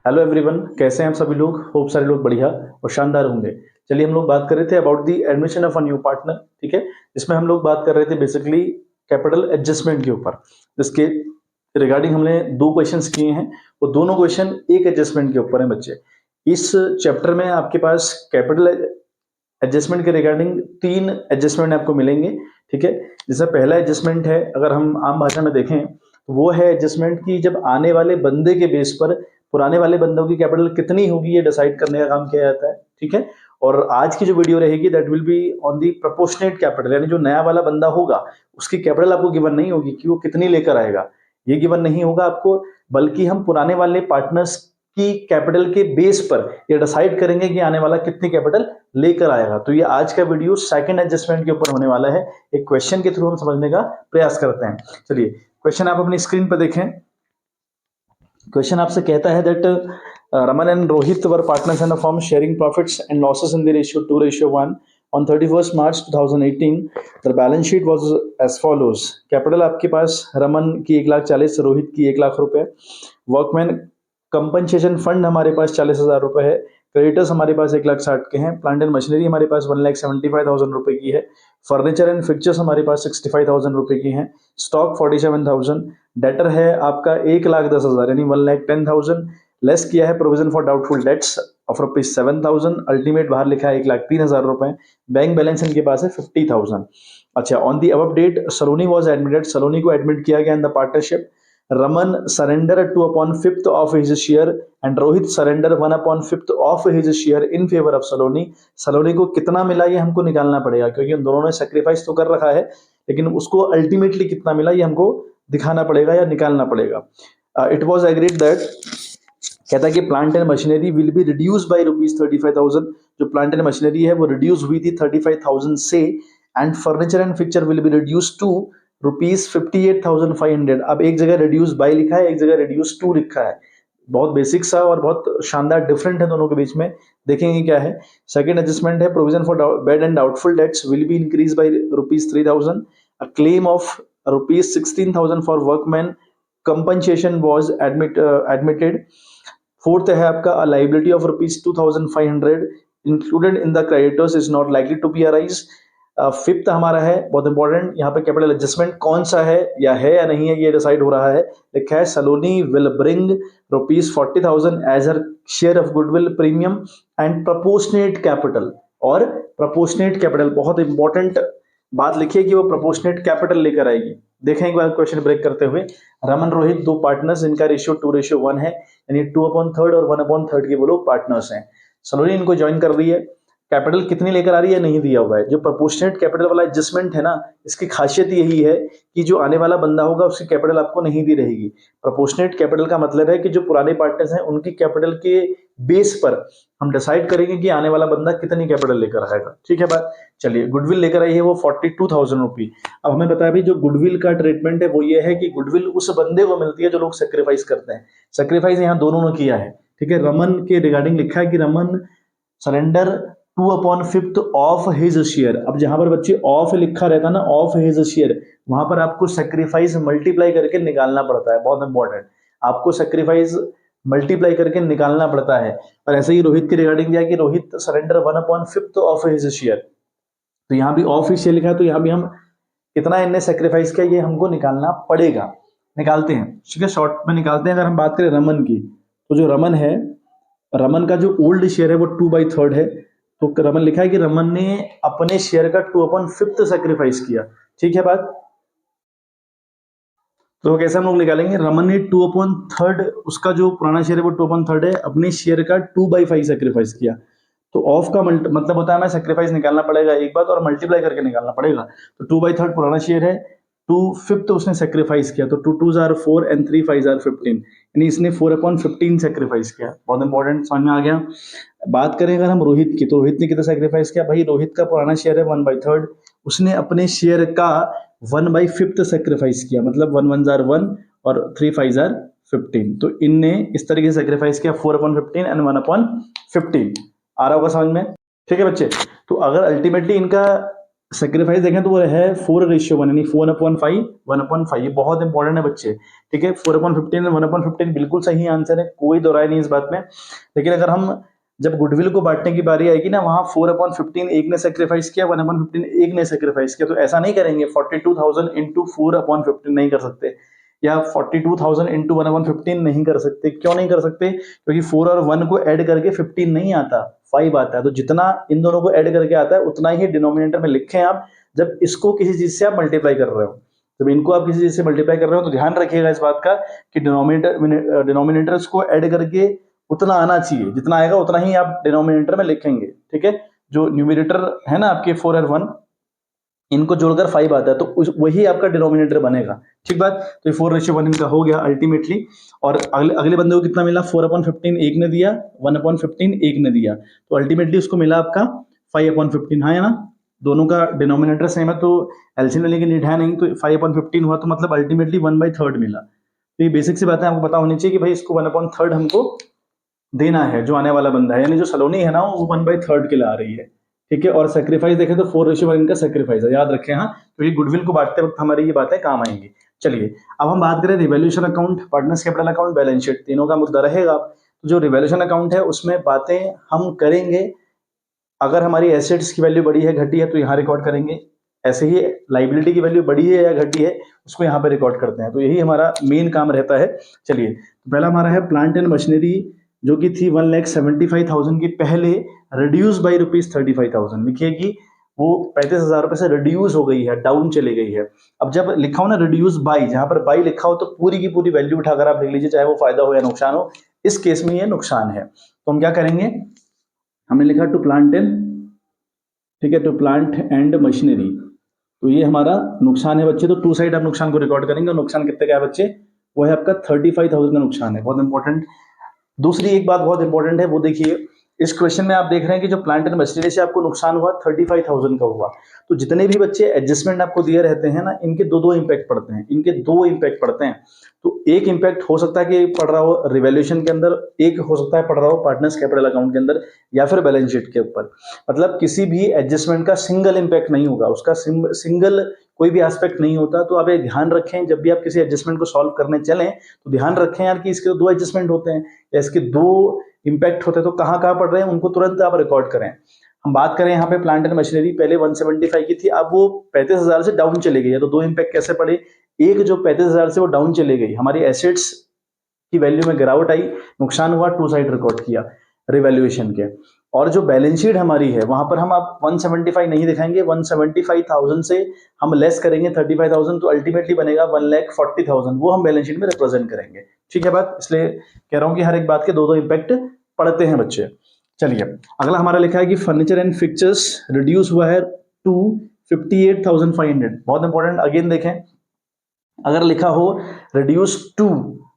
Hello everyone, कैसे हैं आप सभी लोग। होप सारे लोग बढ़िया और शानदार होंगे। चलिए, हम लोग बात कर रहे थे about the admission of a new partner. ठीक है, इसमें हम लोग बात कर रहे थे बेसिकली कैपिटल एडजस्टमेंट के ऊपर, जिसके रिगार्डिंग हमने दो क्वेश्चंस किए हैं। वो दोनों क्वेश्चन एक एडजस्टमेंट के ऊपर हैं बच्चे। इस चैप्टर में आपके पास कैपिटल एडजस्टमेंट के रिगार्डिंग तीन एडजस्टमेंट आपको मिलेंगे। ठीक है, जैसा पहला एडजस्टमेंट है, अगर हम आम भाषा में देखें तो वो है एडजस्टमेंट की जब आने वाले बंदे के बेस पर पुराने वाले बंदों की कैपिटल कितनी होगी ये डिसाइड करने का काम किया जाता है। ठीक है, और आज की जो वीडियो रहेगी that will be on the proportionate capital, यानी जो नया वाला बंदा होगा उसकी कैपिटल आपको गिवन नहीं होगी कि वो कितनी लेकर आएगा, ये गिवन नहीं होगा आपको, बल्कि हम पुराने वाले पार्टनर्स की कैपिटल के बेस पर ये डिसाइड करेंगे कि आने वाला कितनी कैपिटल लेकर आएगा। तो ये आज का वीडियो सेकंड एडजस्टमेंट के ऊपर होने वाला है। एक क्वेश्चन के थ्रू हम समझने का प्रयास करते हैं। चलिए, क्वेश्चन आप अपनी स्क्रीन पर देखें। क्वेश्चन आपसे कहता है that Raman and Rohit were partners in a firm sharing profits and losses in the ratio 2:1 on 31st March 2018। The balance sheet was as follows. Capital आपके पास रमन की 1,40,000, रोहित की 1,00,000 रुपए। वर्कमैन कंपनसेशन फंड हमारे पास 40,000 रुपए है। क्रेडिटर्स हमारे पास 1,60,000 के हैं। प्लांट एंड मशीनरी हमारे पास 1,75,000 रुपए की है। फर्नीचर एंड फिक्चर्स हमारे पास 65,000 रुपए की हैं। स्टॉक 47,000। डेटर है आपका 1,10,000 यानी 1,10,000। लेस किया है provision for doubtful debts of ₹7,000। Ultimate बाहर लिखा है 1,03,000 रुपए। बैंक बैलेंस इनके पास है 50,000। अच्छा, on the above date Saloni was admitted. Saloni को एडमिट किया गया in the partnership. Raman surrender 2/5 of his share and Rohit surrender 1/5 of his share in favor of Saloni. Saloni को कितना मिला ये हमको निकालना पड़ेगा, क्योंकि उन दोनों ने सेक्रीफाइस तो कर रखा है, लेकिन उसको अल्टीमेटली कितना मिला ये हमको दिखाना पड़ेगा या निकालना पड़ेगा। इट वॉज एग्रीड दैट, कहता है कि plant and machinery will be reduce by ₹35,000। जो प्लांट एंड मशीनरी है वो रिड्यूस हुई थी 35,000 से। And furniture and picture will be reduce to ₹58,500। अब एक जगह रिड्यूस बाई लिखा है, एक जगह रिड्यूस टू लिखा है। बहुत बेसिक सा और बहुत शानदार डिफरेंट है दोनों के बीच में। देखेंगे क्या है। सेकंड एडजस्टमेंट है, provision for bad and doubtful debts will be increase by ₹3,000। A claim of ₹16,000 for workman compensation was admitted। Fourth है आपका liability of ₹2,500 included in the creditors is not likely to be arise. Fifth हमारा है बहुत important, यहाँ पे capital adjustment कौन सा है या नहीं है ये डिसाइड हो रहा है। लिखा है Saloni will bring ₹40,000 as her share of goodwill premium and proportionate capital. और प्रपोर्शनेट कैपिटल बहुत इंपॉर्टेंट बात लिखी है कि वो प्रपोर्शनेट कैपिटल लेकर आएगी। देखें एक बार क्वेश्चन ब्रेक करते हुए। रमन रोहित दो पार्टनर्स, इनका रेशियो 2:1 है, यानी 2/3 और 1/3 के वो लोग पार्टनर्स हैं। सलोनी इनको ज्वाइन कर रही है। कैपिटल कितनी लेकर आ रही है नहीं दिया हुआ है। जो प्रोपोर्शनेट कैपिटल वाला एडजस्टमेंट है ना, इसकी खासियत यही है कि जो आने वाला बंदा होगा उसकी कैपिटल आपको नहीं दी रहेगी। प्रोपोर्शनेट कैपिटल का मतलब है कि जो पुराने पार्टनर्स हैं उनकी कैपिटल के बेस पर हम डिसाइड करेंगे कि आने वाला बंदा कितनी कैपिटल लेकर आएगा। ठीक है बात। चलिए, गुडविल लेकर आई है वो 42,000 रुपी। अब हमें बताया भी जो गुडविल का ट्रीटमेंट है वो ये है कि गुडविल उस बंदे को मिलती है जो लोग सेक्रीफाइस करते हैं। सेक्रीफाइस यहाँ दोनों ने किया है। ठीक है, रमन के रिगार्डिंग लिखा है कि Raman surrender 2/5 of his share. अब जहां पर बच्चे ऑफ लिखा रहता है ना, ऑफ हिज शेयर, वहां पर आपको सेक्रीफाइस मल्टीप्लाई करके निकालना पड़ता है। बहुत इंपॉर्टेंट, आपको सेक्रीफाइस मल्टीप्लाई करके निकालना पड़ता है। और ऐसे ही रोहित के रिगार्डिंग दिया कि Rohit surrender 1/5 of his share. तो यहाँ भी ऑफ हिज शेयर लिखा है, तो यहाँ भी हम कितना इनने सेक्रीफाइस किया ये हमको निकालना पड़ेगा। निकालते हैं, ठीक है, शॉर्ट में निकालते हैं। अगर हम बात करें रमन की, तो जो रमन है, रमन का जो ओल्ड शेयर है वो 2/3 है। तो रमन लिखा है कि रमन ने अपने शेयर का 2/5 सेक्रीफाइस किया। ठीक है बात। तो कैसे हम लोग निकालेंगे, रमन ने 2/3, उसका जो पुराना शेयर है वो 2/3 है, अपने शेयर का 2/5 सेक्रीफाइस किया। तो ऑफ का मतलब होता है हमें सेक्रीफाइस निकालना पड़ेगा एक बात, और मल्टीप्लाई करके निकालना पड़ेगा। तो 2/3 पुराना शेयर है, 2/5 उसने सेक्रीफाइस किया। तो 2 2s are 4 and 3 5s are 15, यानी इसने 4/15 सेक्रीफाइस किया। बहुत इंपॉर्टेंट, समझ में आ गया। बात करें अगर हम रोहित की, तो रोहित ने कितना सेक्रीफाइस किया भाई। रोहित का पुराना शेयर है 1/3, उसने अपने शेयर का 1/5 सेक्रीफाइस किया, मतलब 1 1s are 1 और 3 5s are 15। तो इनने इस तरीके से सेक्रीफाइस किया 4/15 एंड 1/15। आ रहा होगा समझ में। ठीक है बच्चे। तो अगर अल्टीमेटली इनका सेक्रीफाइस देखें तो वो है 4:1 यानी 4/5 1/5। ये बहुत इंपॉर्टेंट है बच्चे, ठीक है। 4/15 1/15 बिल्कुल सही आंसर है, कोई दो राय नहीं इस बात में। लेकिन अगर हम जब गुडविल को बांटने की बारी आएगी ना, वहां 4/15 एक ने सेक्रीफाइस किया, 1/15 एक ने सेक्रीफाइस किया, तो ऐसा नहीं करेंगे 42,000 इंटू 4/15 नहीं कर सकते, या 42,000 इंटू 1/15 नहीं कर सकते। क्यों नहीं कर सकते? क्योंकि 4 और 1 को ऐड करके 15 नहीं आता, 5 आता है। तो जितना इन दोनों को ऐड करके आता है उतना ही डिनोमिनेटर में लिखें आप, जब इसको किसी चीज से आप मल्टीप्लाई कर रहे हो। जब इनको आप किसी चीज से मल्टीप्लाई कर रहे हो तो ध्यान रखिएगा इस बात का कि डिनोमिनेटर्स को ऐड करके उतना आना चाहिए, जितना आएगा उतना ही आप डिनोमिनेटर में लिखेंगे, ठीक है। जो न्यूमिनेटर है ना आपके 4 और 1, इनको जोड़कर 5 आता है, तो वही आपका डिनोमिनेटर बनेगा, ठीक बात। तो ये 4:1 इनका हो गया अल्टीमेटली। और अगले अगले बंदे को कितना मिला? 4/15 एक ने दिया, 1/15 एक ने दिया, तो अल्टीमेटली उसको मिला आपका 5/15। हाँ है ना, दोनों का डिनोमिनेटर सेम है तो एलसीएम लेने की नीड है नहीं, तो 5/15 हुआ, तो मतलब अल्टीमेटली 1/3 मिला। तो ये बेसिक सी बातें आपको पता होनी चाहिए कि भाई इसको 1/3 हमको देना है, जो आने वाला बंदा है, यानी जो सलोनी है ना वो 1/3 के लिए आ रही है, ठीक है। और सेक्रीफाइस देखें तो 4:1 इनका सेक्रीफाइस है, याद रखें। हाँ, तो ये गुडविल को बांटते वक्त हमारी ये बातें काम आएंगी। चलिए अब हम बात करें revaluation account, partners capital account, balance sheet, तीनों का मुद्दा रहेगा। तो जो रिवैल्यूएशन अकाउंट है उसमें बातें हम करेंगे, अगर हमारी एसेट्स की वैल्यू बड़ी है घटी है तो यहाँ रिकॉर्ड करेंगे, ऐसे ही लाइबिलिटी की वैल्यू बड़ी है या घटी है उसको यहाँ पे रिकॉर्ड करते हैं। तो यही हमारा मेन काम रहता है। चलिए तो पहला हमारा है प्लांट एंड मशीनरी, जो कि थी 1,75,000 की, पहले रिड्यूस बाई ₹35,000 लिखिएगी, वो 35,000 रुपए से रिड्यूस हो गई है, डाउन चली गई है। अब जब लिखा हो ना रिड्यूस बाई, जहां पर बाई लिखा हो तो पूरी की पूरी वैल्यू उठाकर आप लिख लीजिए, चाहे वो फायदा हो या नुकसान हो। इस केस में ये नुकसान है, तो हम क्या करेंगे, हमने लिखा टू प्लांट एंड, ठीक है, टू प्लांट एंड मशीनरी, तो ये हमारा नुकसान है बच्चे। तो टू साइड आप नुकसान को रिकॉर्ड करेंगे, और नुकसान कितने का है बच्चे? वो है आपका 35,000 का नुकसान है, बहुत इंपॉर्टेंट। दूसरी एक बात बहुत इंपॉर्टेंट है, वो देखिए, इस क्वेश्चन में आप देख रहे हैं कि जो प्लांट एंड मशीनरी से आपको नुकसान हुआ 35,000 का हुआ। तो जितने भी बच्चे एडजस्टमेंट आपको दिए रहते हैं ना, इनके दो दो इम्पैक्ट पड़ते हैं, इनके दो इम्पैक्ट पड़ते हैं। तो एक इम्पैक्ट हो सकता है कि पड़ रहा हो रिवैल्यूएशन के अंदर, एक हो सकता है पड़ रहा हो पार्टनर्स कैपिटल अकाउंट के अंदर, या फिर बैलेंस शीट के ऊपर। मतलब किसी भी एडजस्टमेंट का सिंगल इम्पैक्ट नहीं होगा, उसका सिंगल कोई भी एस्पेक्ट नहीं होता। तो आप ये ध्यान रखें, जब भी आप किसी एडजस्टमेंट को सॉल्व करने चलें तो ध्यान रखें यार कि इसके तो दो एडजस्टमेंट होते हैं या इसके दो इम्पैक्ट होते हैं, तो कहाँ कहाँ पड़ रहे हैं उनको तुरंत आप रिकॉर्ड करें। हम बात करें यहाँ पे प्लांट एंड मशीनरी, पहले 175 की थी, अब वो 35,000 से डाउन चली गई है। तो दो इम्पैक्ट कैसे पड़े? एक, जो 35,000 से वो डाउन चली गई, हमारी एसेट्स की वैल्यू में गिरावट आई, नुकसान हुआ, टू साइड रिकॉर्ड किया रिवैल्यूएशन के। और जो बैलेंस शीट हमारी है वहां पर हम आप 175 नहीं दिखाएंगे, 175,000 से हम लेस करेंगे 35,000, तो अल्टीमेटली बनेगा 1,40,000, वो हम बैलेंस शीट में रिप्रेजेंट करेंगे, ठीक है बात। इसलिए कह रहा हूं कि हर एक बात के दो दो इम्पैक्ट पड़ते हैं बच्चे। चलिए अगला हमारा लिखा है कि फर्नीचर एंड फिक्चर्स रिड्यूस हुआ है टू 58,500, बहुत इंपॉर्टेंट। अगेन देखें, अगर लिखा हो रिड्यूस टू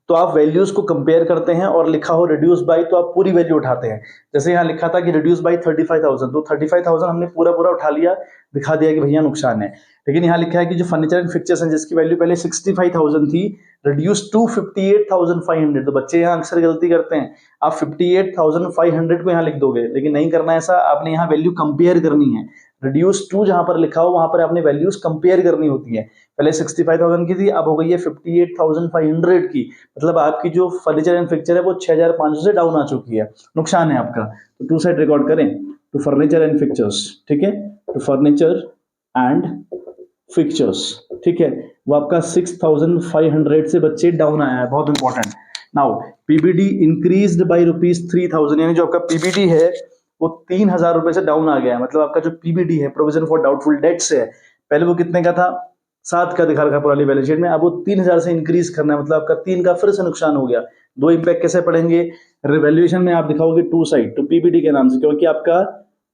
तो आप वैल्यूज को कंपेयर करते हैं, और लिखा हो रिड्यूस बाय तो आप पूरी वैल्यू उठाते हैं। जैसे यहाँ लिखा था कि रिड्यूस बाय 35,000, तो 35,000 हमने पूरा पूरा उठा लिया, दिखा दिया कि भैया नुकसान है। लेकिन यहाँ लिखा है कि जो फर्नीचर एंड फिक्चर्स हैं जिसकी वैल्यू पहले 65,000 थी, रिड्यूस टू 58,500, तो बच्चे यहाँ अक्सर गलती करते हैं, आप 58,500 को यहाँ लिख दोगे, लेकिन नहीं करना ऐसा, आपने यहाँ वैल्यू कंपेयर करनी है। रिड्यूस टू जहां पर लिखा हो वहां पर आपने वैल्यूज कंपेयर करनी होती है। पहले 65,000 की थी, अब हो गई है 58,500 की, मतलब आपकी जो फर्नीचर एंड फिक्चर है वो 6,500 से डाउन आ चुकी है, नुकसान है आपका। तो टू साइड रिकॉर्ड करें, टू फर्नीचर एंड फिक्चर्स, ठीक है, टू फर्नीचर एंड फिक्चर्स, ठीक है, वो आपका 6,500 से बच्चे डाउन आया है, बहुत important. Now PBD increased by ₹3,000, यानी जो आपका पीबीडी है वो 3,000 रुपए से डाउन आ गया है। मतलब आपका जो पीबीडी है, प्रोविजन फॉर डाउटफुल डेट्स है, पहले वो कितने का था? 7 का दिखा रखा पुरानी बैलेंस शीट में, अब वो 3,000 से इंक्रीज करना है, मतलब आपका 3 का फिर से नुकसान हो गया। दो इंपैक्ट कैसे पड़ेंगे? रिवैल्यूएशन में आप दिखाओगे टू साइड, टू पीबीडी के नाम से, क्योंकि आपका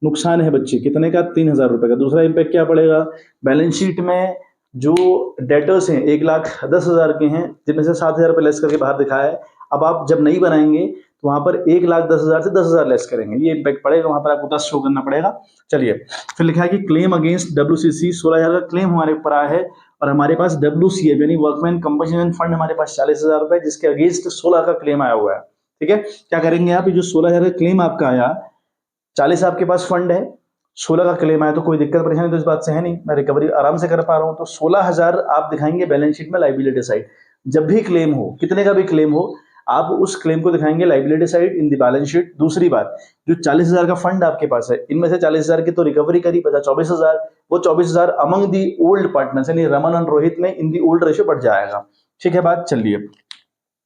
नुकसान है बच्चे कितने का? 3,000 रुपए का। दूसरा इंपैक्ट क्या पड़ेगा? बैलेंस शीट में जो डेटर्स हैं 1,10,000 के हैं, जिनमें से 7,000 रुपए लेस करके बाहर दिखाया है। अब आप जब नहीं बनाएंगे तो वहां पर 1,10,000 से 10,000 लेस करेंगे, ये इंपैक्ट पड़ेगा, वहां पर आपको 10 शो करना पड़ेगा। चलिए फिर लिखा है कि क्लेम अगेंस्ट डब्ल्यूसीसी, 16,000 का क्लेम हमारे ऊपर आया है, और हमारे पास डब्ल्यूसीएफ यानी वर्कमैन कंपनसेशन फंड हमारे पास 40,000 रुपए, जिसके अगेंस्ट 16 का क्लेम आया हुआ है, ठीक है। क्या करेंगे आप, ये जो 16,000 का क्लेम आपका आया, 40 आपके पास फंड है, 16 का क्लेम आया तो कोई दिक्कत परेशानी तो इस बात से है नहीं, मैं रिकवरी आराम से कर पा रहा हूँ। तो 16,000 आप दिखाएंगे बैलेंस शीट में लाइबिलिटी साइड। जब भी क्लेम हो, कितने का भी क्लेम हो, आप उस क्लेम को दिखाएंगे liability side in the balance sheet. दूसरी बात, जो 40,000 का फंड आपके पास है, इनमें से 40,000 की तो रिकवरी करी, बचा 24,000। वो 24,000 अमंग दी ओल्ड पार्टनर्स यानी रमन और रोहित में इन दी ओल्ड रेशियो बढ़ जाएगा। ठीक है बात, चलिए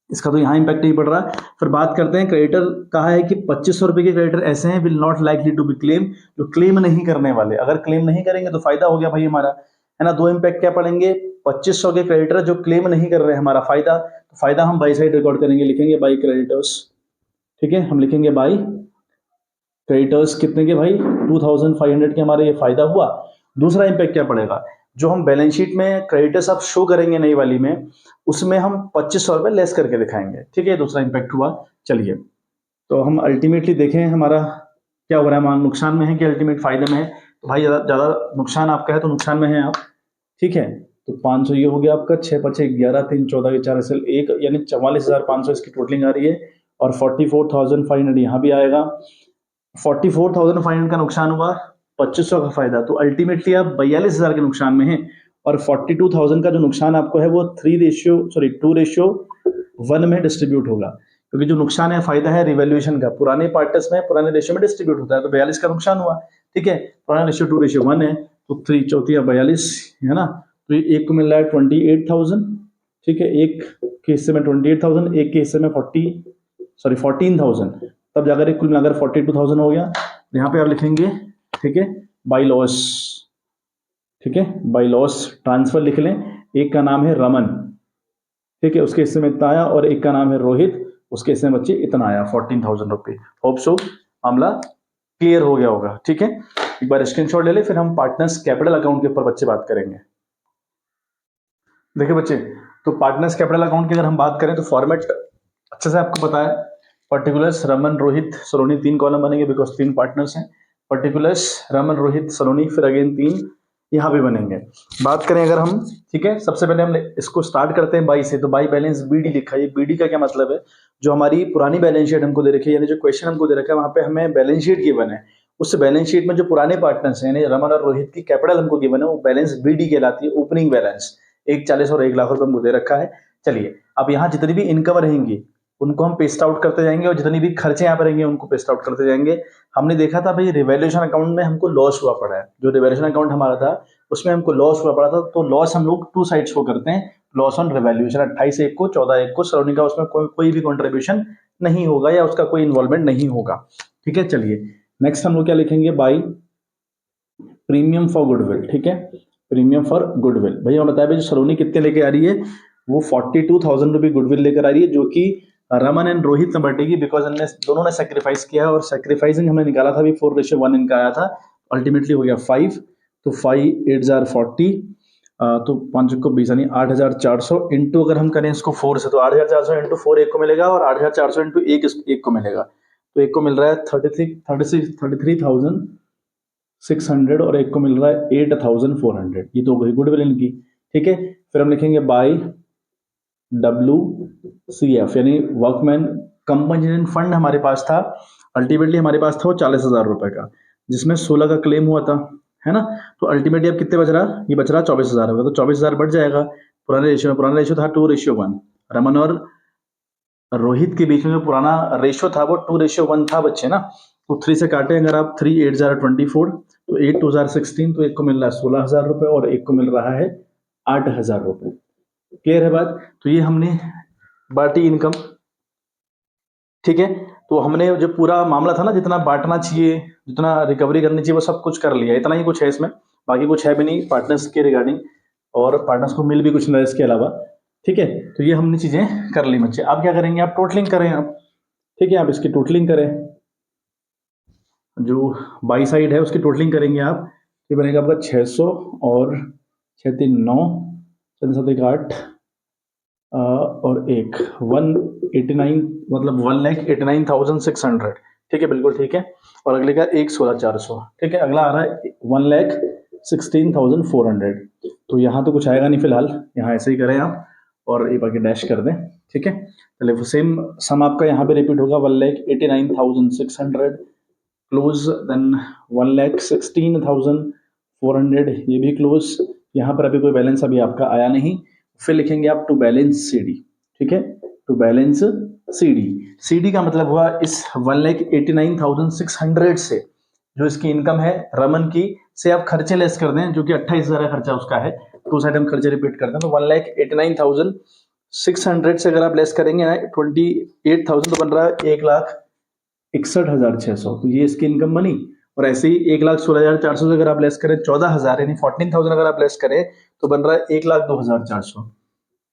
इसका तो यहाँ इंपैक्ट नहीं पड़ रहा। फिर बात करते हैं क्रेडिटर, कहा है कि 2500 रुपए के क्रेडिटर ऐसे हैं will not likely to be claim, जो क्लेम नहीं करने वाले। अगर क्लेम नहीं करेंगे तो फायदा हो गया भाई हमारा, है ना। दो इंपैक्ट क्या पड़ेंगे, 2500 के क्रेडिटर जो क्लेम नहीं कर रहे हैं, हमारा फायदा। तो फायदा हम बाई साइड रिकॉर्ड करेंगे, लिखेंगे बाई क्रेडिटर्स। ठीक है, हम लिखेंगे बाई क्रेडिटर्स कितने के भाई, 2500 के हमारे ये फायदा हुआ। दूसरा इंपैक्ट क्या पड़ेगा, जो हम बैलेंस शीट में क्रेडिटर्स आप शो करेंगे नई वाली में, उसमें हम 2500 रुपए लेस करके दिखाएंगे। ठीक है, दूसरा इंपैक्ट हुआ। चलिए तो हम अल्टीमेटली देखें हमारा क्या हो रहा है, मान नुकसान में है कि अल्टीमेट फायदे में है। तो भाई ज्यादा नुकसान आपका है तो नुकसान में है आप। ठीक है, तो 500 ये हो गया आपका, 6 5 11 3 14 के 4 SL 1 यानी 44,500 इसकी टोटलिंग आ रही है। और 44,500 यहाँ भी आएगा। 44,500 का नुकसान हुआ, 2500 का फायदा, तो अल्टीमेटली आप 42,000 के नुकसान में हैं। और 42,000 का जो नुकसान आपको है वो 2:1 में डिस्ट्रीब्यूट होगा, क्योंकि जो नुकसान है फायदा है रिवैल्यूएशन का, पुराने पार्टनर्स में पुराने रेशियो में डिस्ट्रीब्यूट होता है। तो 42 का नुकसान हुआ। ठीक है, पुराना रेशियो 2:1 है, तो 3 चौथिया 42 है ना। तो एक को मिल रहा है 28,000। ठीक है, एक के हिस्से में 28,000, एक के हिस्से में 14,000, तब जाकर कुल मिलाकर 42,000 हो गया। यहाँ पे आप लिखेंगे, ठीक है, बाई लॉस। ठीक है, बाई लॉस ट्रांसफर लिख लें। एक का नाम है रमन, ठीक है, उसके हिस्से में इतना आया, और एक का नाम है रोहित, उसके हिस्से में बच्चे इतना आया 14,000 रुपये। होप सो मामला क्लियर हो गया होगा। ठीक है, एक बार स्क्रीनशॉट ले ले, फिर हम पार्टनर्स कैपिटल अकाउंट के ऊपर बच्चे बात करेंगे। देखिए बच्चे, तो पार्टनर्स कैपिटल अकाउंट की अगर हम बात करें तो फॉर्मेट अच्छे से आपको पता है। पर्टिकुलर्स रमन रोहित सलोनी, 3 कॉलम बनेंगे बिकॉज 3 पार्टनर्स हैं। पर्टिकुलर्स रमन रोहित सलोनी, फिर अगेन 3 यहाँ पे बनेंगे। बात करें अगर हम, ठीक है, सबसे पहले हम इसको स्टार्ट करते हैं बाई से। तो बाई बैलेंस बीडी लिखा है। बीडी का क्या मतलब है, जो हमारी पुरानी बैलेंस शीट हमको दे रखी है, यानी जो क्वेश्चन हमको दे रखा है वहां पे हमें बैलेंस शीट गिवन है, उस बैलेंस शीट में जो पुराने पार्टनर्स हैं यानी रमन और रोहित की कैपिटल हमको गिवन है, वो बैलेंस बीडी कहलाती है, ओपनिंग बैलेंस। 1,40 और 1 लाख रुपए हमको दे रखा है। चलिए अब यहाँ जितनी भी इनकम रहेंगी उनको हम पेस्ट आउट करते जाएंगे, और जितनी भी खर्चे यहाँ पर रहेंगे उनको पेस्ट आउट करते जाएंगे। हमने देखा था भाई रिवैल्यूएशन अकाउंट में हमको लॉस हुआ पड़ा है, जो रिवैल्यूएशन अकाउंट हमारा था उसमें हमको लॉस हुआ पड़ा था। तो लॉस हम लोग 2 साइड्स को करते हैं, लॉस ऑन रिवैल्यूएशन 28/1 को, 14/1 को। सलोनी का उसमें कोई भी कॉन्ट्रीब्यूशन नहीं होगा या उसका कोई इन्वॉल्वमेंट नहीं होगा। ठीक है, चलिए नेक्स्ट हम लोग क्या लिखेंगे, बाई प्रीमियम फॉर गुडविल। ठीक है, प्रीमियम फॉर गुडविल। भैया बताया भाई जो सलोनी कितने लेके आ रही है, वो 42,000 रुपये गुडविल लेकर आ रही है, जो कि रमन एंड रोहित ने बटेगी, बिकॉज दोनों ने सेक्रीफाइस किया, और सेक्रीफाइसिंग हमने निकाला था भी 4:1 इनका आया था, अल्टीमेटली हो गया 5। तो 5 8 जार 40, तो 5 को 20 यानी 8,400 इंटू, अगर हम करें इसको 4 से, तो 8,400 इंटू 4 एक को मिलेगा, और 8,400 इंटू एक को मिलेगा। तो एक को मिल रहा है 33,600, और एक को मिल रहा है 8,400। ये तो गई गुडविल इनकी। ठीक है, फिर हम लिखेंगे बाई WCF यानी वर्कमैन कंपनसेशन फंड हमारे पास था, अल्टीमेटली हमारे पास था वो 40,000 रुपए का, जिसमें 16 का क्लेम हुआ था, है ना। तो अल्टीमेटली अब कितने बच रहा, ये बच रहा 24,000 होगा, तो 24,000 बढ़ जाएगा। पुराने रेशियो था 2:1। रमन और रोहित के बीच में जो पुराना रेशियो था वो 2:1 था बच्चे ना। तो 3 से काटे अगर आप, 3 8 जार 24, तो 8 2 जार 16, तो एक को मिल रहा है 16,000 रुपए, और एक को मिल रहा है 8,000 रुपए। क्लियर है बात। तो ये हमने बांटी इनकम। ठीक है, तो हमने जो पूरा मामला था ना, जितना बांटना चाहिए, जितना रिकवरी करनी चाहिए, वो सब कुछ कर लिया। इतना ही कुछ है इसमें, बाकी कुछ है भी नहीं पार्टनर्स के रिगार्डिंग, और पार्टनर्स को मिल भी कुछ नहीं इसके अलावा। ठीक है, तो ये हमने चीजें कर ली बच्चे। आप क्या करेंगे, आप टोटलिंग करें आप। ठीक है, आप इसकी टोटलिंग करें, जो बाई साइड है उसकी टोटलिंग करेंगे आप। ये बनेगा आपका 600 और 6 3 9, 7 7 1 8, और एक 189, मतलब 1,89,600। ठीक है, बिल्कुल ठीक है। और अगले का 1,16,400। ठीक है, अगला आ रहा है 1,16,400। तो यहाँ तो कुछ आएगा नहीं फिलहाल, यहाँ ऐसे ही करें आप, और ये बाकी डैश कर दें। ठीक है, चलिए सेम सम आपका यहाँ पे रिपीट होगा, 1,89,600 क्लोज, देन 1,16,400 ये भी क्लोज। यहाँ पर अभी कोई बैलेंस अभी आपका आया नहीं। फिर लिखेंगे आप टू बैलेंस सी डी, ठीक है, to balance C D. C D का मतलब हुआ इस 1,89,600 से जो इसकी इनकम है रमन की, से आप खर्चे लेस कर दें, जो कि 28,000 का खर्चा उसका है। टू साइड हम खर्चे रिपीट करते हैं, तो 1,89,600 से अगर आप लेस करेंगे ना 28,000 तो बन रहा है 1,61,600, तो ये इसकी इनकम बनी। और ऐसे ही 1,16,400 से अगर आप लेस करें 14,000 यानी 14,000 अगर आप लेस करें तो बन रहा है 1,02,400,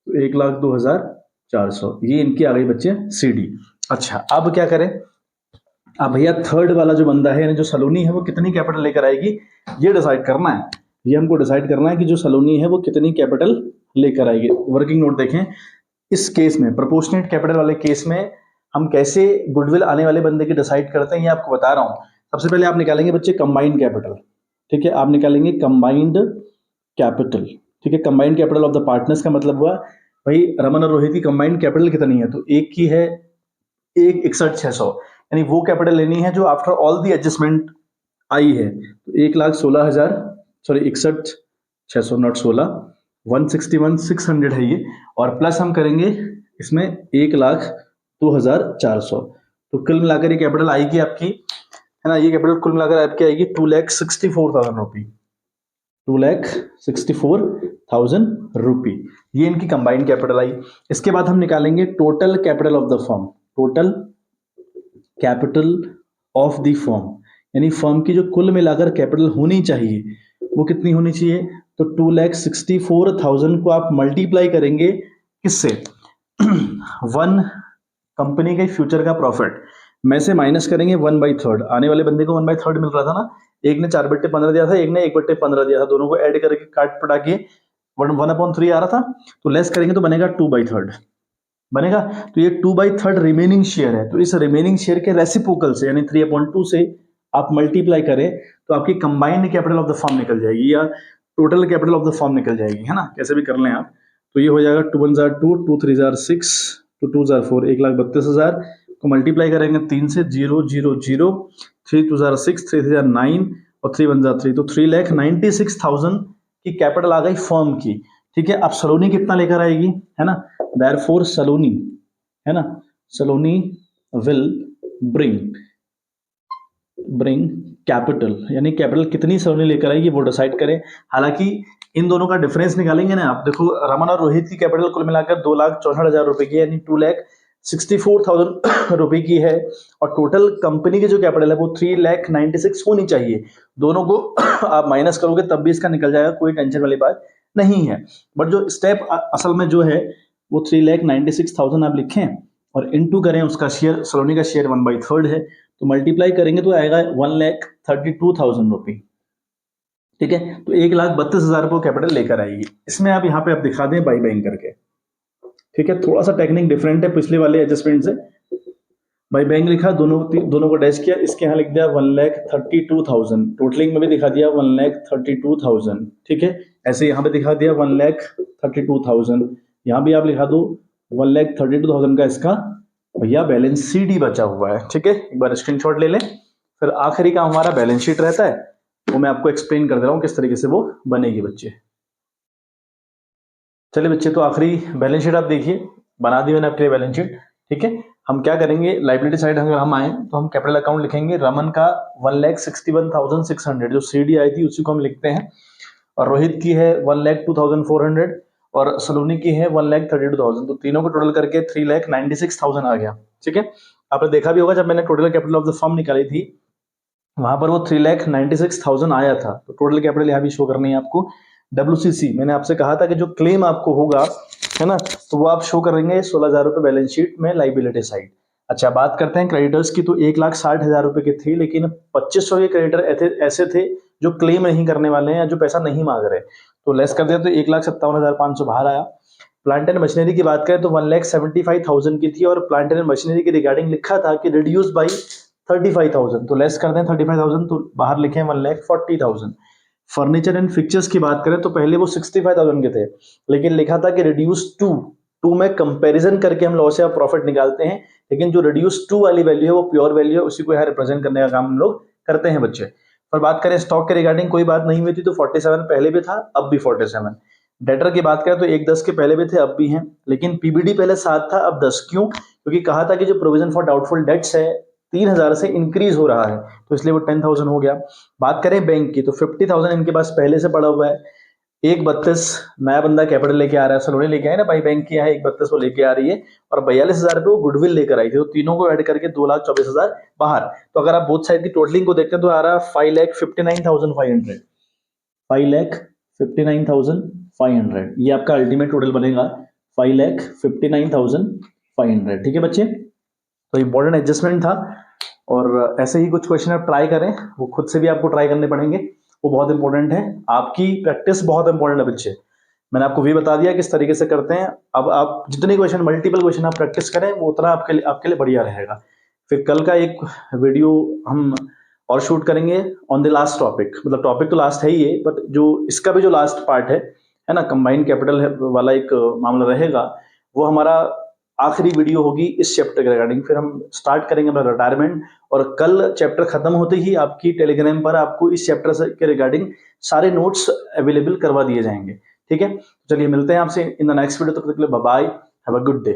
तो 1,02,400 ये इनकी आ गई बच्चे सी डी। अच्छा अब क्या करें, अब भैया थर्ड वाला जो बंदा है यानी जो सलोनी है वो कितनी कैपिटल लेकर आएगी, ये डिसाइड करना है। ये हमको डिसाइड करना है कि जो सलोनी है वो कितनी कैपिटल लेकर आएगी। वर्किंग नोट देखें, इस केस में प्रोपोर्शनेट कैपिटल वाले केस में हम कैसे गुडविल आने वाले बंदे की डिसाइड करते हैं ये आपको बता रहा हूं। सबसे पहले आप निकालेंगे बच्चे कंबाइंड कैपिटल, ठीक है, आप निकालेंगे कंबाइंड कैपिटल, ठीक है। Combined capital of the partners का मतलब हुआ भाई रमन और रोहित की कंबाइंड कैपिटल कितनी है, तो एक की है 1,61,600, यानी वो कैपिटल लेनी है जो आफ्टर ऑल दी एडजस्टमेंट आई है। तो 1,16,000 सॉरी 61,600 नॉट 16, 161,600 है ये, और प्लस हम करेंगे इसमें 1,02,400, तो कुल मिलाकर ये कैपिटल आएगी आपकी, है ना, ये कैपिटल कुल मिलाकर आपकी आएगी 2,64,000 रुपी, 2,64,000 रुपी, ये इनकी कंबाइंड कैपिटल आई। इसके बाद हम निकालेंगे total capital of the firm, total capital of the firm, यानी फर्म की जो कुल मिलाकर कैपिटल होनी चाहिए वो कितनी होनी चाहिए, तो 2,64,000 को आप मल्टीप्लाई करेंगे किससे, वन कंपनी के फ्यूचर का प्रॉफिट में से माइनस करेंगे 1/3, आने वाले बंदे को 1/3 मिल रहा था ना, एक ने 4/15 दिया था, एक ने 1/15 दिया था, दोनों को ऐड करके काट पटा के 1/3 आ रहा था, तो लेस करेंगे तो बनेगा 2/3 बनेगा। तो ये 2/3 रिमेनिंग शेयर है, तो इस रिमेनिंग शेयर के रेसिप्रोकल से यानी 3/2 से आप मल्टीप्लाई करें तो आपकी combined capital of the firm निकल जाएगी या total capital of the firm निकल जाएगी, है ना, कैसे भी कर लें आप। तो ये हो जाएगा 2 1 2 2 3 6 2 2 4 1,32,000 को मल्टीप्लाई करेंगे 3 से 0 0 0 3 2 6 3 3 9 और 3 1 3, तो 3,96,000 की कैपिटल आ गई फर्म की, ठीक है। अब सलोनी कितना लेकर आएगी, है ना, therefore सलोनी, है ना, सलोनी विल ब्रिंग कैपिटल, यानी कैपिटल कितनी सलोनी लेकर आएगी वो डिसाइड करें। हालांकि इन दोनों का डिफरेंस निकालेंगे ना आप, देखो रमन और रोहित की कैपिटल कुल मिलाकर 2,64,000 रुपए की है, यानी 2,64,000 रुपए की है, और टोटल कंपनी की जो कैपिटल है वो 3,96,000 होनी चाहिए। दोनों को आप माइनस करोगे तब भी इसका निकल जाएगा, कोई टेंशन वाली बात नहीं है। बट जो स्टेप असल में जो है वो 3,96,000 आप लिखें और इनटू करें उसका शेयर, सलोनी का शेयर 1/3 है, तो मल्टीप्लाई करेंगे तो आएगा 1,32,000 रुपी, ठीक है। तो 1,32,000 रुपये कैपिटल लेकर आएगी। इसमें आप यहाँ पे आप दिखा दें बाई बैंक करके, ठीक है, थोड़ा सा टेक्निक डिफरेंट है पिछले वाले एडजस्टमेंट से। बाई बैंक लिखा, दोनों को डैश किया, इसके यहाँ लिख दिया 1,32,000, टोटलिंग में भी दिखा दिया 1,32,000, ठीक है। ऐसे यहाँ पे दिखा दिया 1,32,000, यहाँ भी आप लिखा दो 1,32,000 का इसका भैया बैलेंस शीट बचा हुआ है, ठीक है। एक बार स्क्रीनशॉट ले लें, फिर आखिरी का हमारा बैलेंस शीट रहता है, वो मैं आपको एक्सप्लेन कर दे रहा हूँ किस तरीके से वो बनेगी बच्चे। चलिए बच्चे, तो आखिरी बैलेंस शीट आप देखिए, बना दी मैंने आपके लिए बैलेंस शीट, ठीक है। हम क्या करेंगे, लाइबिलिटी साइड अगर हम आए तो हम कैपिटल अकाउंट लिखेंगे, रमन का 1,61,600 जो सीडी आई थी उसी को हम लिखते हैं, और रोहित की है 1,02,400 और सलोनी की है 1,32,000, तो तीनों को टोटल करके 3,96,000 आ गया, ठीक है। आपने देखा भी होगा जब मैंने total capital of the firm निकाली थी वहां पर वो 3,96,000 आया था, तो टोटल कैपिटल यहाँ भी शो करनी है आपको। WCC मैंने आपसे कहा था कि जो क्लेम आपको होगा, है ना, तो वो आप शो करेंगे 16,000 रुपए बैलेंस शीट में लाइबिलिटी साइड। अच्छा बात करते हैं क्रेडिटर्स की, तो 1,60,000 रुपए के थे, लेकिन 2,500 के क्रेडिटर ऐसे थे जो क्लेम नहीं करने वाले हैं या जो पैसा नहीं मांग रहे, तो लेस कर दिया तो 1,57,500 बाहर आया। प्लांट एंड मशीनरी की बात करें तो 1,75,000 की थी, और प्लांट एंड मशीनरी के रिगार्डिंग लिखा था कि रिड्यूस बाई 35,000, तो लेस कर दें 35,000, तो बाहर लिखे 1,40,000। फर्नीचर एंड फिक्चर्स की बात करें तो पहले वो 65,000 के थे, लेकिन लिखा था कि रिड्यूस टू टू में कंपैरिजन करके हम लॉस या प्रॉफिट निकालते हैं, लेकिन जो रिड्यूस टू वाली वैल्यू है वो प्योर वैल्यू है, उसी को यहाँ रिप्रेजेंट करने का काम हम लोग करते हैं बच्चे। पर बात करें स्टॉक के रिगार्डिंग कोई बात नहीं हुई थी, तो 47 पहले भी था, अब भी 47। डेटर की बात करें तो 1-10 के पहले भी थे, अब भी हैं, लेकिन पीबीडी पहले 7 था, अब 10। क्यों? क्योंकि कहा था कि जो प्रोविजन फॉर डाउटफुल डेट्स है 3000 से इंक्रीज हो रहा है, तो इसलिए वो 10,000 हो गया। बात करें बैंक की तो 50,000 इनके पास पहले से पड़ा हुआ है। 1,32 नया बंदा कैपिटल लेके आ रहा है, सलोनी लेके आए ना भाई, बैंक की है 1,32 वो लेके आ रही है, और 42,000 पे वो गुडविल लेकर आई थी, तो तीनों को ऐड करके 2,24,000 बाहर। तो अगर आप बोथ साइड की टोटलिंग को देखते हैं तो आ रहा है 5,59,500, 5,59,500, ये आपका अल्टीमेट टोटल बनेगा 5,59,500। ठीक है बच्चे, तो इंपॉर्टेंट एडजस्टमेंट था, और ऐसे ही कुछ क्वेश्चन आप ट्राई करें, वो खुद से भी आपको ट्राई करने पड़ेंगे, वो बहुत इंपॉर्टेंट है, आपकी प्रैक्टिस बहुत इंपॉर्टेंट है बच्चे। मैंने आपको भी बता दिया किस तरीके से करते हैं। अब आप जितने क्वेश्चन, मल्टीपल क्वेश्चन आप प्रैक्टिस करें, वो उतना आपके लिए बढ़िया रहेगा। फिर कल का एक वीडियो हम और शूट करेंगे ऑन द लास्ट टॉपिक, मतलब टॉपिक तो लास्ट है ही है, बट जो इसका भी जो लास्ट पार्ट है ना, कंबाइंड कैपिटल वाला एक मामला रहेगा, वो हमारा आखिरी वीडियो होगी इस चैप्टर के रिगार्डिंग। फिर हम स्टार्ट करेंगे अपना रिटायरमेंट, और कल चैप्टर खत्म होते ही आपकी टेलीग्राम पर आपको इस चैप्टर के रिगार्डिंग सारे नोट्स अवेलेबल करवा दिए जाएंगे। ठीक है, चलिए मिलते हैं आपसे इन द नेक्स्ट वीडियो, तब तक के लिए bye bye, have a good day.